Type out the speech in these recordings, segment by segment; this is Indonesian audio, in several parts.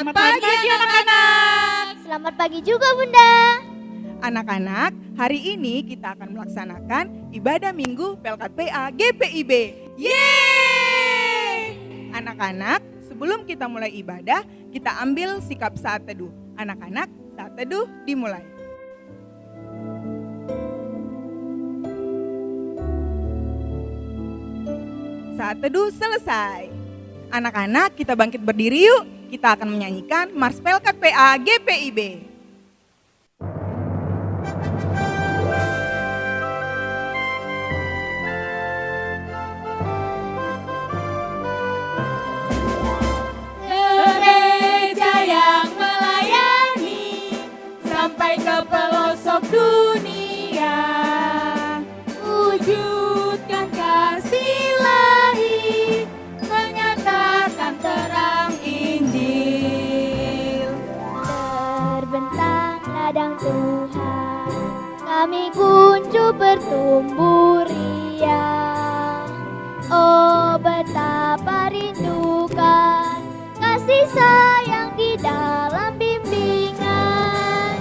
Selamat pagi anak-anak. Selamat pagi juga Bunda. Anak-anak, hari ini kita akan melaksanakan ibadah minggu Pelkat PA GPIB. Yeay! Anak-anak, sebelum kita mulai ibadah, kita ambil sikap saat teduh. Anak-anak, saat teduh dimulai. Saat teduh selesai. Anak-anak, kita bangkit berdiri yuk. Kita akan menyanyikan Mars Pelkat PA GPIB. Gereja yang melayani sampai ke pelosok dunia, wujudkan kasih ilahi, menyatakan terang Injil. Terbentang ladang Tuhan, kami kuncup bertumbuh riang. Oh betapa rindukan kasih sayang di dalam bimbingan.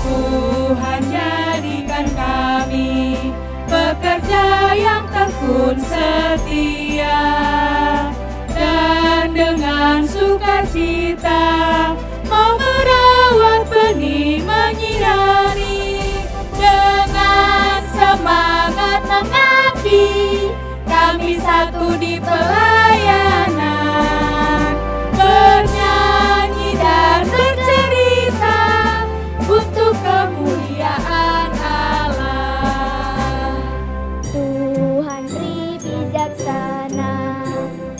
Tuhan jadikan kami pekerja yang tekun setia, dan dengan sukacita mau merawat benih menyinari. Dengan semangat mengabdi, kami satu di pelayanan, bernyanyi dan bercerita untuk kemuliaan Allah. Tuhan beri bijaksana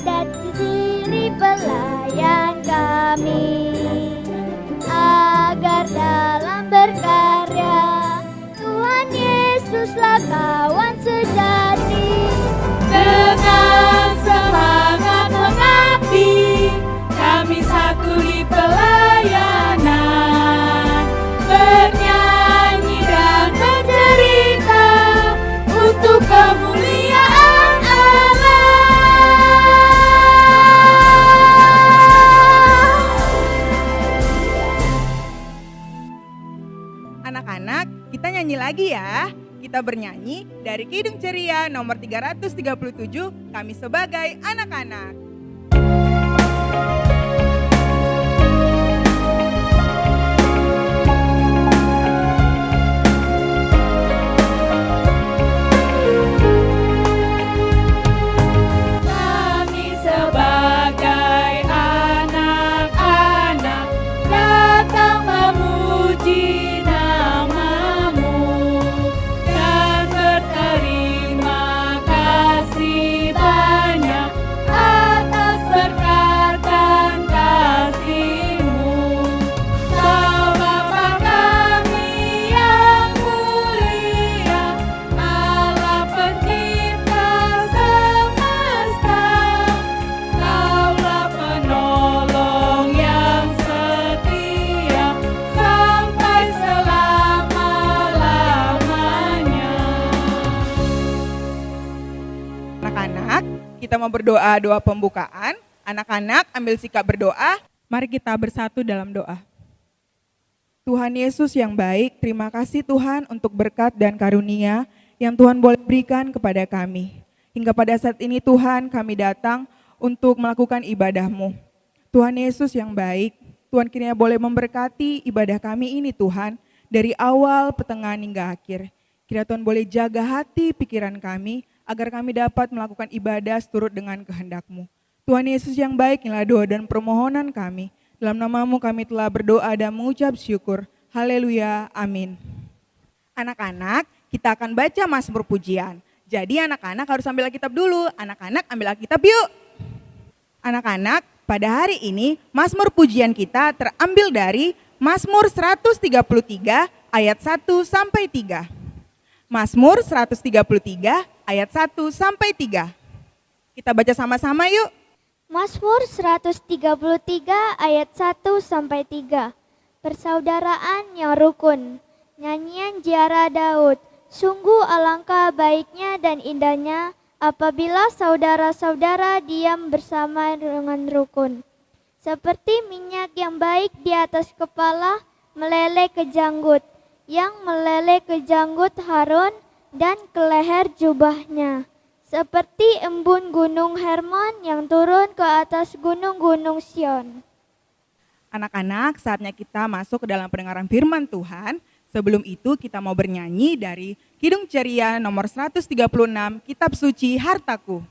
dan diri pelayan kami, agar dalam berkarya Tuhan Yesuslah kawan sejati. Dengan semangat mengabdi, kami satu di pelayanan, bernyanyi dan bercerita untuk kemuliaan Allah. Anak-anak, kita nyanyi lagi ya. Kita bernyanyi dari Kidung Ceria nomor 337, Kami Sebagai Anak-anak. Kami sebagai anak-anak datang memuji nama-Mu dan berterima kasih banyak atas berkat dan kasih-Mu. Kau Bapa kami yang mulia, Allah pencipta semesta. Kaulah penolong yang setia sampai selama-lamanya. Anak-anak, kita mau berdoa doa pembukaan. Anak-anak ambil sikap berdoa. Mari kita bersatu dalam doa. Tuhan Yesus yang baik, terima kasih Tuhan untuk berkat dan karunia yang Tuhan boleh berikan kepada kami. Hingga pada saat ini Tuhan kami datang untuk melakukan ibadah-Mu. Tuhan Yesus yang baik, Tuhan kiranya boleh memberkati ibadah kami ini Tuhan, dari awal, pertengahan hingga akhir. Kiranya Tuhan boleh jaga hati, pikiran kami, agar kami dapat melakukan ibadah seturut dengan kehendak-Mu. Tuhan Yesus yang baik, inilah doa dan permohonan kami. Dalam nama-Mu kami telah berdoa dan mengucap syukur. Haleluya, amin. Anak-anak, kita akan baca Mazmur pujian. Jadi anak-anak harus ambil Alkitab dulu. Anak-anak ambil Alkitab yuk. Anak-anak, pada hari ini Mazmur pujian kita terambil dari Mazmur 133 ayat 1 sampai 3. Mazmur 133 ayat 1 sampai 3. Kita baca sama-sama yuk. Mazmur 133 ayat 1 sampai 3. Persaudaraan yang rukun. Nyanyian ziarah Daud. Sungguh alangkah baiknya dan indahnya apabila saudara-saudara diam bersama dengan rukun. seperti minyak yang baik di atas kepala meleleh ke janggut, yang meleleh ke janggut Harun dan ke leher jubahnya, seperti embun gunung Hermon yang turun ke atas gunung-gunung Sion. Anak-anak, saatnya kita masuk ke dalam pendengaran firman Tuhan. Sebelum itu kita mau bernyanyi dari Kidung Ceria nomor 136, Kitab Suci Hartaku.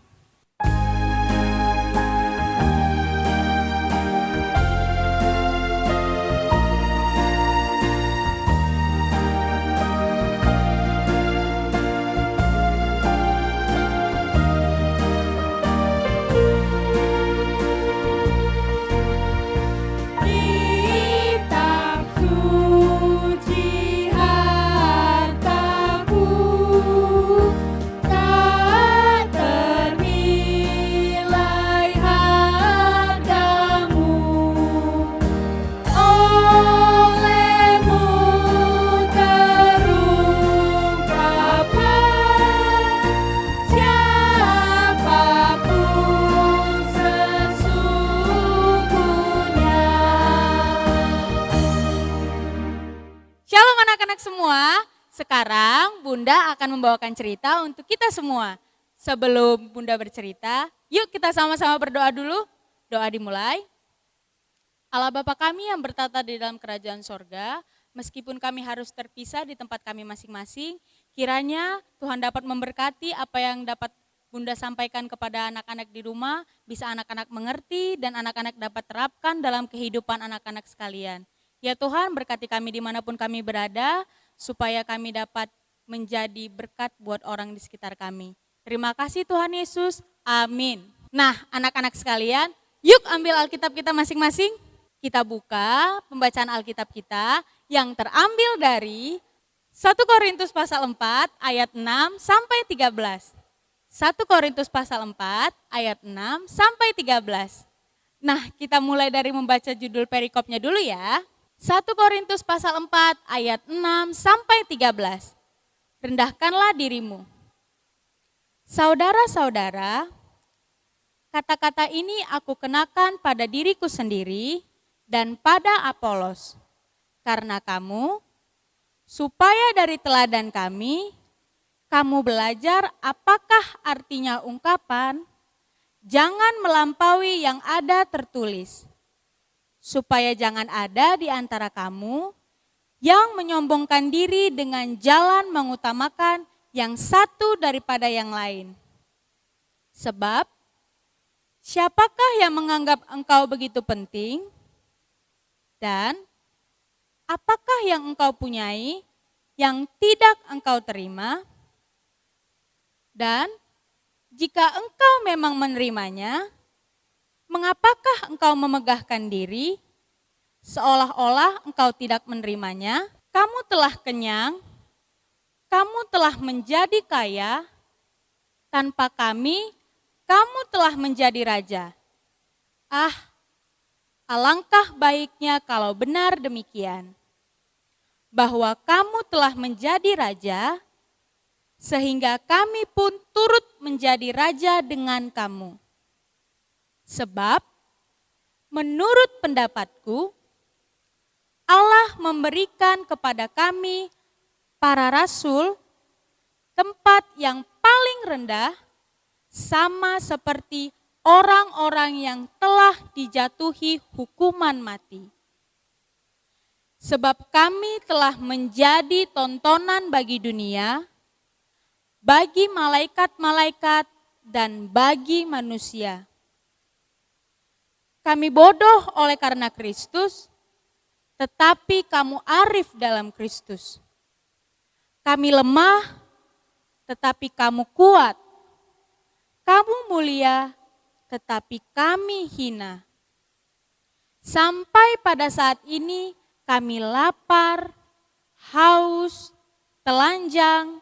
Kitab suci hartaku, tak ternilai hargamu. Olehmu terungkapkan siapapun sesungguhnya. Shalom anak-anak semua, sekarang Bunda akan membawakan cerita untuk kita semua. Sebelum Bunda bercerita, yuk kita sama-sama berdoa dulu. Doa dimulai. Allah Bapa kami yang bertata di dalam kerajaan sorga, meskipun kami harus terpisah di tempat kami masing-masing, kiranya Tuhan dapat memberkati apa yang dapat Bunda sampaikan kepada anak-anak di rumah, bisa anak-anak mengerti dan anak-anak dapat terapkan dalam kehidupan anak-anak sekalian. Ya Tuhan, berkati kami dimanapun kami berada, supaya kami dapat menjadi berkat buat orang di sekitar kami. Terima kasih Tuhan Yesus, amin. Nah anak-anak sekalian, yuk ambil Alkitab kita masing-masing. Kita buka pembacaan Alkitab kita yang terambil dari 1 Korintus pasal 4 ayat 6 sampai 13. 1 Korintus pasal 4 ayat 6 sampai 13. Nah kita mulai dari membaca judul perikopnya dulu ya. 1 Korintus pasal 4 ayat 6 sampai 13. Rendahkanlah dirimu. Saudara-saudara, kata-kata ini aku kenakan pada diriku sendiri dan pada Apolos. Karena kamu, supaya dari teladan kami, kamu belajar apakah artinya ungkapan, jangan melampaui yang ada tertulis. Supaya jangan ada di antara kamu yang menyombongkan diri dengan jalan mengutamakan yang satu daripada yang lain. Sebab, siapakah yang menganggap engkau begitu penting? Dan, apakah yang engkau punyai yang tidak engkau terima? Dan, jika engkau memang menerimanya, mengapakah engkau memegahkan diri, seolah-olah engkau tidak menerimanya? Kamu telah kenyang, kamu telah menjadi kaya, tanpa kami, kamu telah menjadi raja. Ah, alangkah baiknya kalau benar demikian, bahwa kamu telah menjadi raja, sehingga kami pun turut menjadi raja dengan kamu. Sebab, menurut pendapatku, Allah memberikan kepada kami, para rasul, tempat yang paling rendah, sama seperti orang-orang yang telah dijatuhi hukuman mati. Sebab kami telah menjadi tontonan bagi dunia, bagi malaikat-malaikat, dan bagi manusia. Kami bodoh oleh karena Kristus, tetapi kamu arif dalam Kristus. Kami lemah, tetapi kamu kuat. Kamu mulia, tetapi kami hina. Sampai pada saat ini kami lapar, haus, telanjang,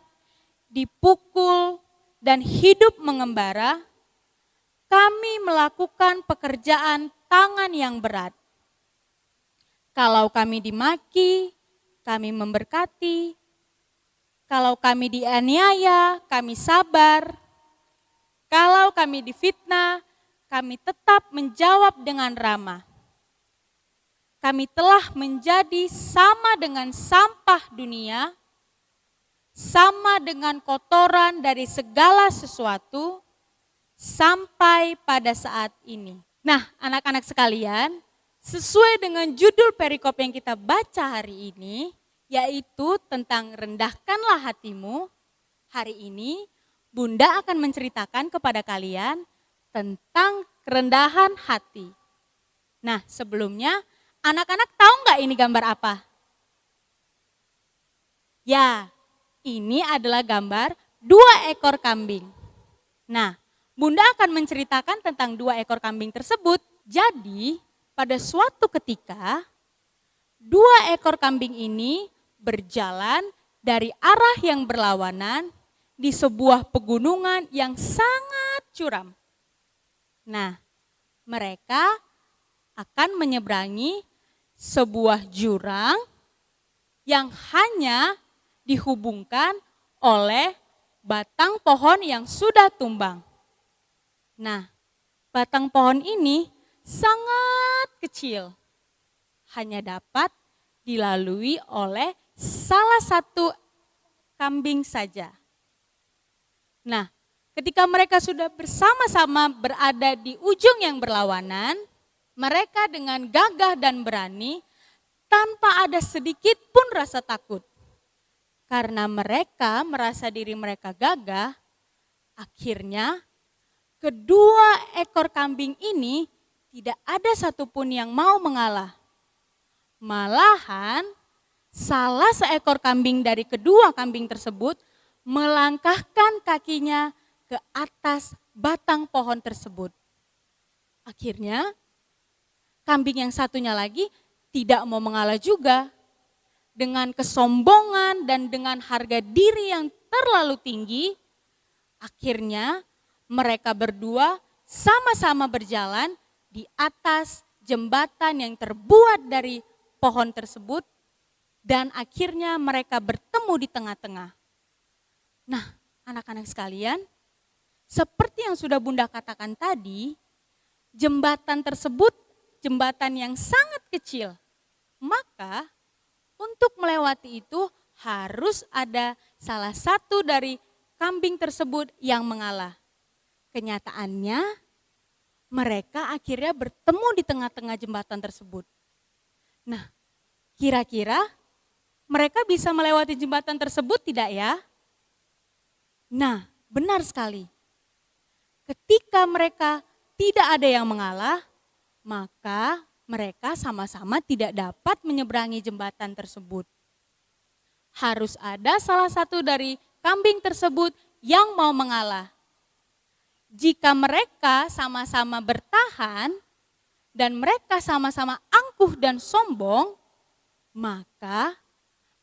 dipukul, dan hidup mengembara. Kami melakukan pekerjaan tangan yang berat. Kalau kami dimaki, kami memberkati. Kalau kami dianiaya, kami sabar. Kalau kami difitnah, kami tetap menjawab dengan ramah. kami telah menjadi sama dengan sampah dunia, sama dengan kotoran dari segala sesuatu, sampai pada saat ini. Nah, anak-anak sekalian, sesuai dengan judul perikop yang kita baca hari ini, yaitu tentang rendahkanlah hatimu, hari ini Bunda akan menceritakan kepada kalian tentang kerendahan hati. Nah, sebelumnya anak-anak tahu nggak ini gambar apa? Ya, ini adalah gambar 2 ekor kambing. Nah, Bunda akan menceritakan tentang 2 ekor kambing tersebut. Jadi, pada suatu ketika, 2 ekor kambing ini berjalan dari arah yang berlawanan di sebuah pegunungan yang sangat curam. Nah, mereka akan menyeberangi sebuah jurang yang hanya dihubungkan oleh batang pohon yang sudah tumbang. Nah, batang pohon ini sangat kecil, hanya dapat dilalui oleh salah satu kambing saja. Nah, ketika mereka sudah bersama-sama berada di ujung yang berlawanan, mereka dengan gagah dan berani tanpa ada sedikit pun rasa takut. Karena mereka merasa diri mereka gagah, akhirnya kedua ekor kambing ini tidak ada satupun yang mau mengalah. Malahan salah seekor kambing dari kedua kambing tersebut melangkahkan kakinya ke atas batang pohon tersebut. Akhirnya kambing yang satunya lagi tidak mau mengalah juga. Dengan kesombongan dan dengan harga diri yang terlalu tinggi, akhirnya mereka berdua sama-sama berjalan di atas jembatan yang terbuat dari pohon tersebut dan akhirnya mereka bertemu di tengah-tengah. Nah, anak-anak sekalian, seperti yang sudah Bunda katakan tadi, jembatan tersebut jembatan yang sangat kecil. Maka untuk melewati itu harus ada salah satu dari kambing tersebut yang mengalah. Kenyataannya mereka akhirnya bertemu di tengah-tengah jembatan tersebut. Nah, kira-kira mereka bisa melewati jembatan tersebut tidak ya? Nah, benar sekali. Ketika mereka tidak ada yang mengalah, maka mereka sama-sama tidak dapat menyeberangi jembatan tersebut. Harus ada salah satu dari kambing tersebut yang mau mengalah. Jika mereka sama-sama bertahan dan mereka sama-sama angkuh dan sombong, maka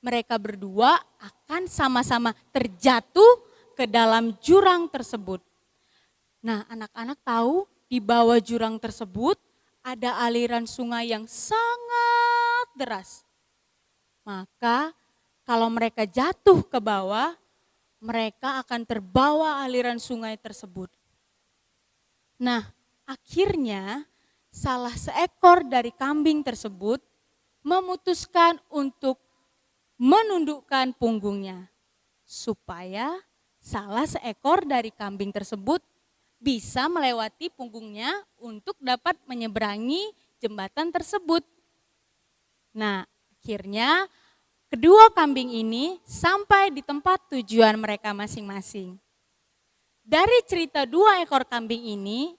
mereka berdua akan sama-sama terjatuh ke dalam jurang tersebut. Nah, anak-anak tahu di bawah jurang tersebut ada aliran sungai yang sangat deras. Maka kalau mereka jatuh ke bawah, mereka akan terbawa aliran sungai tersebut. Nah, akhirnya salah seekor dari kambing tersebut memutuskan untuk menundukkan punggungnya supaya salah seekor dari kambing tersebut bisa melewati punggungnya untuk dapat menyeberangi jembatan tersebut. Nah, akhirnya kedua kambing ini sampai di tempat tujuan mereka masing-masing. Dari cerita 2 ekor kambing ini,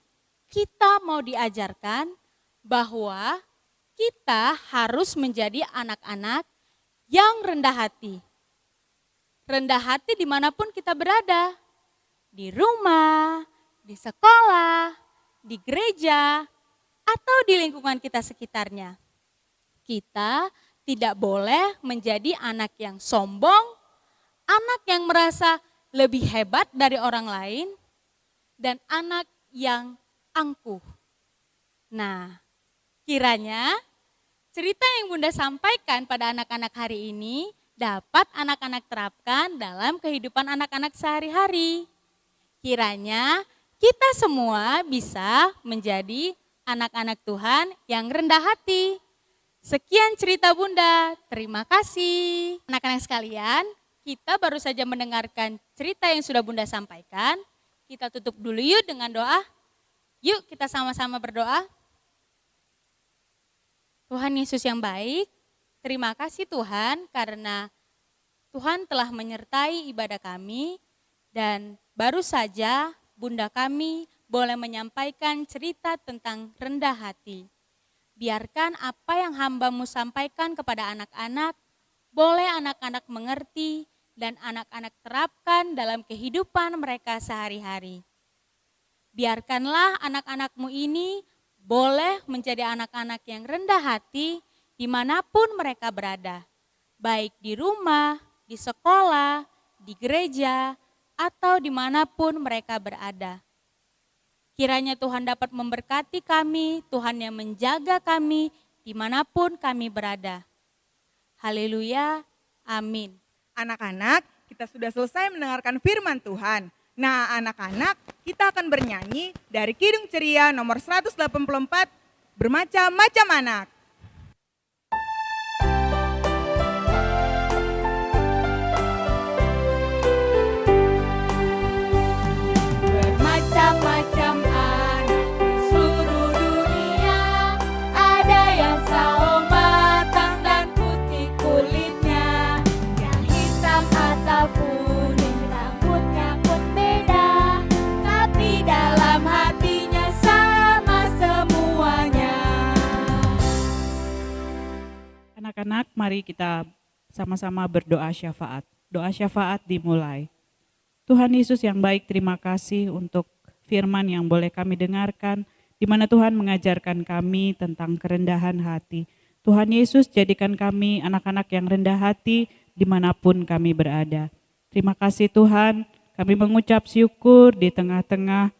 kita mau diajarkan bahwa kita harus menjadi anak-anak yang rendah hati. Rendah hati dimanapun kita berada, di rumah, di sekolah, di gereja, atau di lingkungan kita sekitarnya. Kita tidak boleh menjadi anak yang sombong, anak yang merasa lebih hebat dari orang lain, dan anak yang angkuh. Nah, kiranya cerita yang Bunda sampaikan pada anak-anak hari ini dapat anak-anak terapkan dalam kehidupan anak-anak sehari-hari. Kiranya kita semua bisa menjadi anak-anak Tuhan yang rendah hati. Sekian cerita Bunda, terima kasih. Anak-anak sekalian, kita baru saja mendengarkan cerita yang sudah Bunda sampaikan. Kita tutup dulu yuk dengan doa. Yuk kita sama-sama berdoa. Tuhan Yesus yang baik, terima kasih Tuhan karena Tuhan telah menyertai ibadah kami dan baru saja Bunda kami boleh menyampaikan cerita tentang rendah hati. Biarkan apa yang hamba-Mu sampaikan kepada anak-anak, boleh anak-anak mengerti dan anak-anak terapkan dalam kehidupan mereka sehari-hari. Biarkanlah anak-anak-Mu ini boleh menjadi anak-anak yang rendah hati dimanapun mereka berada. Baik di rumah, di sekolah, di gereja, atau dimanapun mereka berada. Kiranya Tuhan dapat memberkati kami, Tuhan yang menjaga kami dimanapun kami berada. Haleluya, amin. Anak-anak, kita sudah selesai mendengarkan firman Tuhan. Nah, anak-anak, kita akan bernyanyi dari Kidung Ceria nomor 184, Bermacam-macam Anak. Bermacam-macam anak di seluruh dunia, ada yang sawo matang dan putih kulitnya, yang hitam atau kuning rambutnya pun beda, tapi dalam hatinya sama semuanya. Anak-anak, mari kita sama-sama berdoa syafaat. Doa syafaat dimulai. Tuhan Yesus yang baik, terima kasih untuk firman yang boleh kami dengarkan, di mana Tuhan mengajarkan kami tentang kerendahan hati. Tuhan Yesus, jadikan kami anak-anak yang rendah hati dimanapun kami berada. Terima kasih Tuhan, kami mengucap syukur di tengah-tengah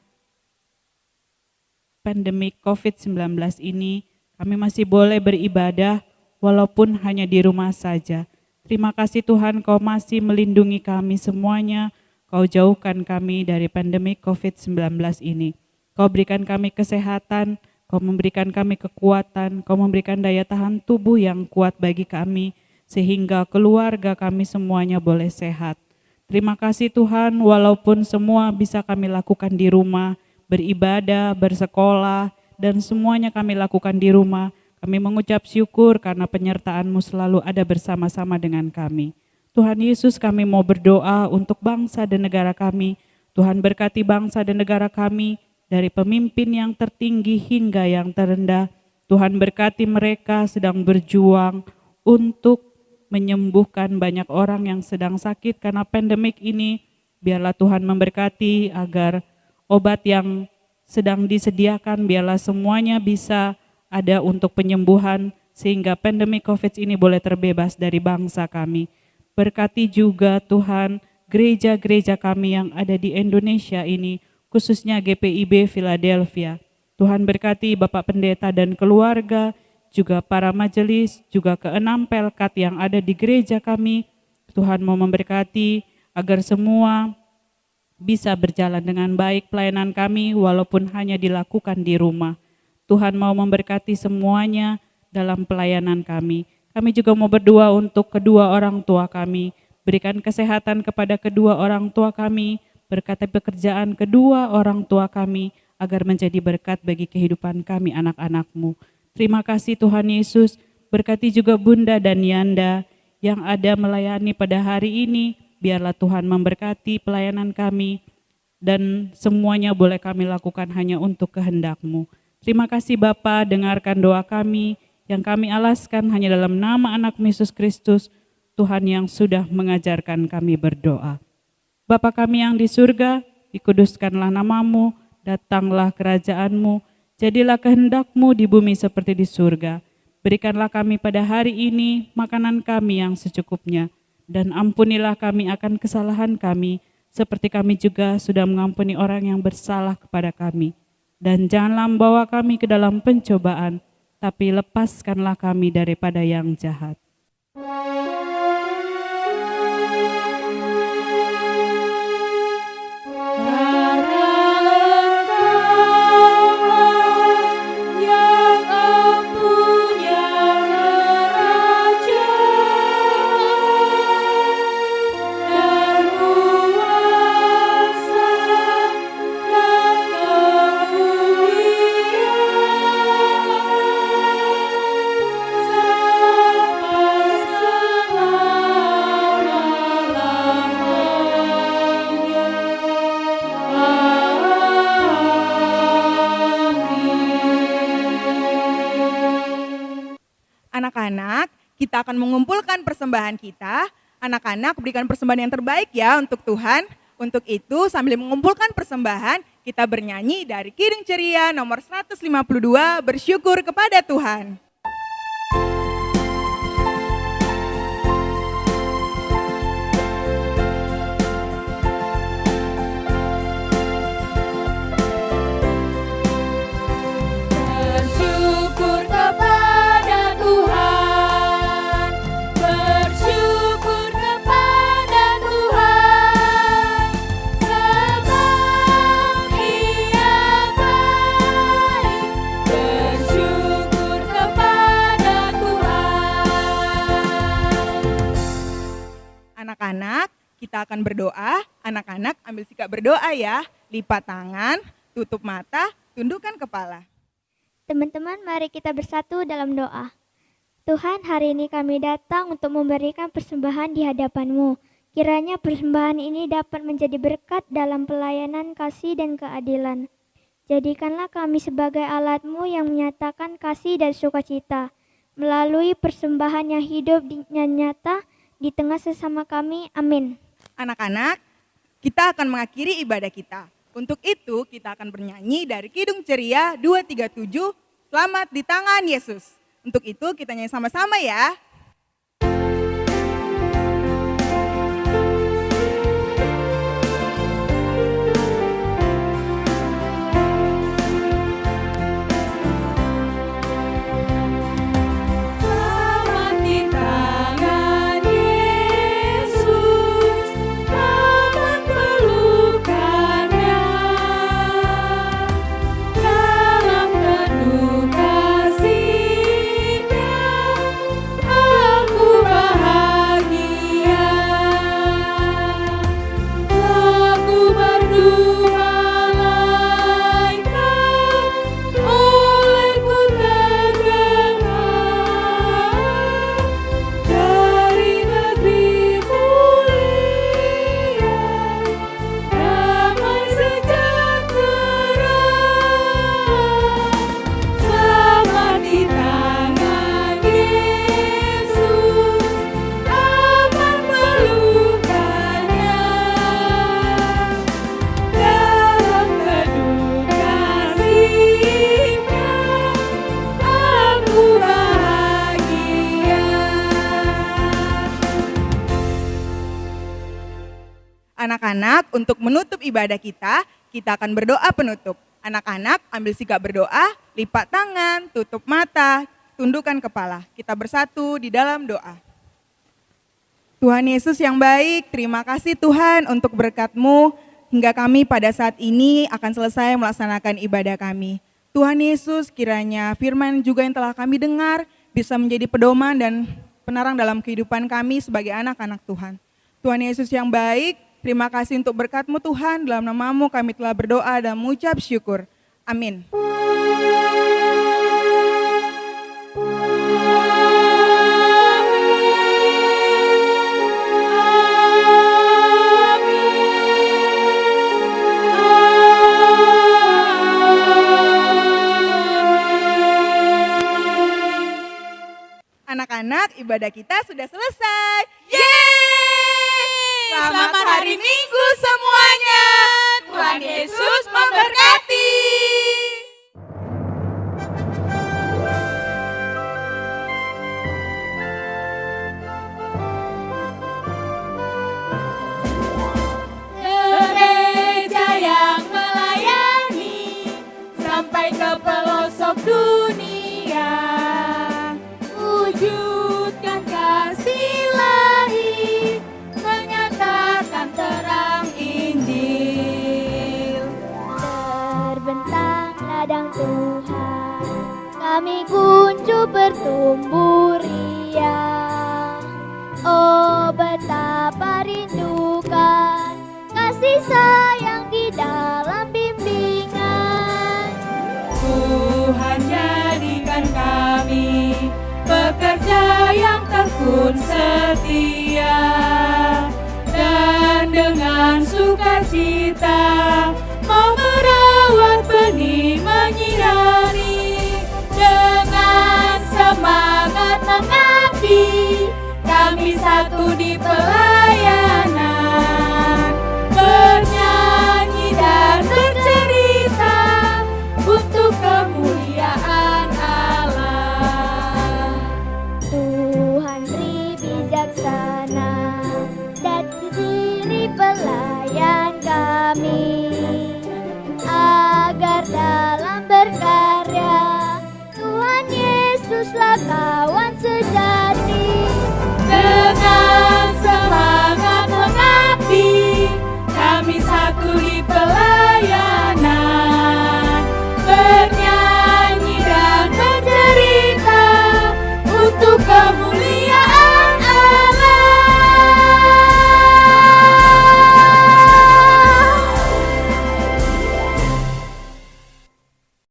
pandemi COVID-19 ini, kami masih boleh beribadah walaupun hanya di rumah saja. Terima kasih Tuhan, Kau masih melindungi kami semuanya, Kau jauhkan kami dari pandemi COVID-19 ini. Kau berikan kami kesehatan, Kau memberikan kami kekuatan, Kau memberikan daya tahan tubuh yang kuat bagi kami, sehingga keluarga kami semuanya boleh sehat. Terima kasih Tuhan, walaupun semua bisa kami lakukan di rumah, beribadah, bersekolah, dan semuanya kami lakukan di rumah, kami mengucap syukur karena penyertaan-Mu selalu ada bersama-sama dengan kami. Tuhan Yesus, kami mau berdoa untuk bangsa dan negara kami. Tuhan berkati bangsa dan negara kami dari pemimpin yang tertinggi hingga yang terendah. Tuhan berkati mereka sedang berjuang untuk menyembuhkan banyak orang yang sedang sakit karena pandemik ini. Biarlah Tuhan memberkati agar obat yang sedang disediakan, biarlah semuanya bisa ada untuk penyembuhan sehingga pandemi COVID ini boleh terbebas dari bangsa kami. Berkati juga Tuhan gereja-gereja kami yang ada di Indonesia ini, khususnya GPIB Philadelphia. Tuhan berkati Bapak Pendeta dan keluarga, juga para majelis, juga keenam pelkat yang ada di gereja kami. Tuhan mau memberkati agar semua bisa berjalan dengan baik pelayanan kami walaupun hanya dilakukan di rumah. Tuhan mau memberkati semuanya dalam pelayanan kami. Kami juga mau berdoa untuk kedua orang tua kami. Berikan kesehatan kepada kedua orang tua kami, berkati pekerjaan kedua orang tua kami, agar menjadi berkat bagi kehidupan kami anak-anak-Mu. Terima kasih Tuhan Yesus, berkati juga Bunda dan Yanda yang ada melayani pada hari ini. Biarlah Tuhan memberkati pelayanan kami dan semuanya boleh kami lakukan hanya untuk kehendak-Mu. Terima kasih Bapa, dengarkan doa kami yang kami alaskan hanya dalam nama anak Yesus Kristus, Tuhan yang sudah mengajarkan kami berdoa. Bapa kami yang di surga, dikuduskanlah nama-Mu, datanglah kerajaan-Mu, jadilah kehendak-Mu di bumi seperti di surga. Berikanlah kami pada hari ini makanan kami yang secukupnya, dan ampunilah kami akan kesalahan kami, seperti kami juga sudah mengampuni orang yang bersalah kepada kami. Dan janganlah membawa kami ke dalam pencobaan, tapi lepaskanlah kami daripada yang jahat. Yang empunya Anak-anak, kita akan mengumpulkan persembahan kita. Anak-anak berikan persembahan yang terbaik ya untuk Tuhan. Untuk itu sambil mengumpulkan persembahan, kita bernyanyi dari Kidung Ceria nomor 152, bersyukur kepada Tuhan. Bersyukur kepada Tuhan, bersyukur kepada Tuhan, sebab Ia baik. Bersyukur kepada Tuhan. Anak-anak, kita akan berdoa. Anak-anak ambil sikap berdoa ya. Lipat tangan, tutup mata, tundukkan kepala. Teman-teman, mari kita bersatu dalam doa. Tuhan, hari ini kami datang untuk memberikan persembahan di hadapan-Mu. Kiranya persembahan ini dapat menjadi berkat dalam pelayanan kasih dan keadilan. Jadikanlah kami sebagai alat-Mu yang menyatakan kasih dan sukacita. Melalui persembahan yang hidup dan nyata di tengah sesama kami. Amin. Anak-anak, kita akan mengakhiri ibadah kita. Untuk itu kita akan bernyanyi dari Kidung Ceria 237, Selamat di Tangan Yesus. Untuk itu kita nyanyi sama-sama ya. Selamat di tangan Yesus, aman pelukannya. Dalam penuh kasih-Nya, aku bahagia. Lagu merdu malaikat olehku terdengar. Dari negeri mulia, damai sejahtera. Selamat di tangan Yesus, aman pelukannya. Dalam teduh kasih-Nya, aku bahagia. Anak-anak, untuk menutup ibadah kita akan berdoa penutup. Anak-anak ambil sikap berdoa, lipat tangan, tutup mata, tundukkan kepala. Kita bersatu di dalam doa. Tuhan Yesus yang baik, terima kasih Tuhan untuk berkat-Mu hingga kami pada saat ini akan selesai melaksanakan ibadah kami. Tuhan Yesus, kiranya firman juga yang telah kami dengar bisa menjadi pedoman dan penerang dalam kehidupan kami sebagai anak-anak Tuhan. Tuhan Yesus yang baik, terima kasih untuk berkat-Mu Tuhan, dalam nama-Mu kami telah berdoa dan mengucap syukur. Amin. Anak-anak, ibadah kita sudah selesai. Yeay! Selamat hari Minggu semuanya. Tuhan Yesus memberkati. Gereja yang melayani sampai ke pelosok dunia, wujudkan kasih ilahi, menyatakan terang Injil. Terbentang ladang Tuhan, kami kuncup bertumbuh riang. Oh, betapa rindukan kasih sayang di dalam bimbingan. Tuhan jadikan kami pekerja yang tekun setia, dan dengan sukacita mau merawat benih menyinari. Dengan semangat Yesuslah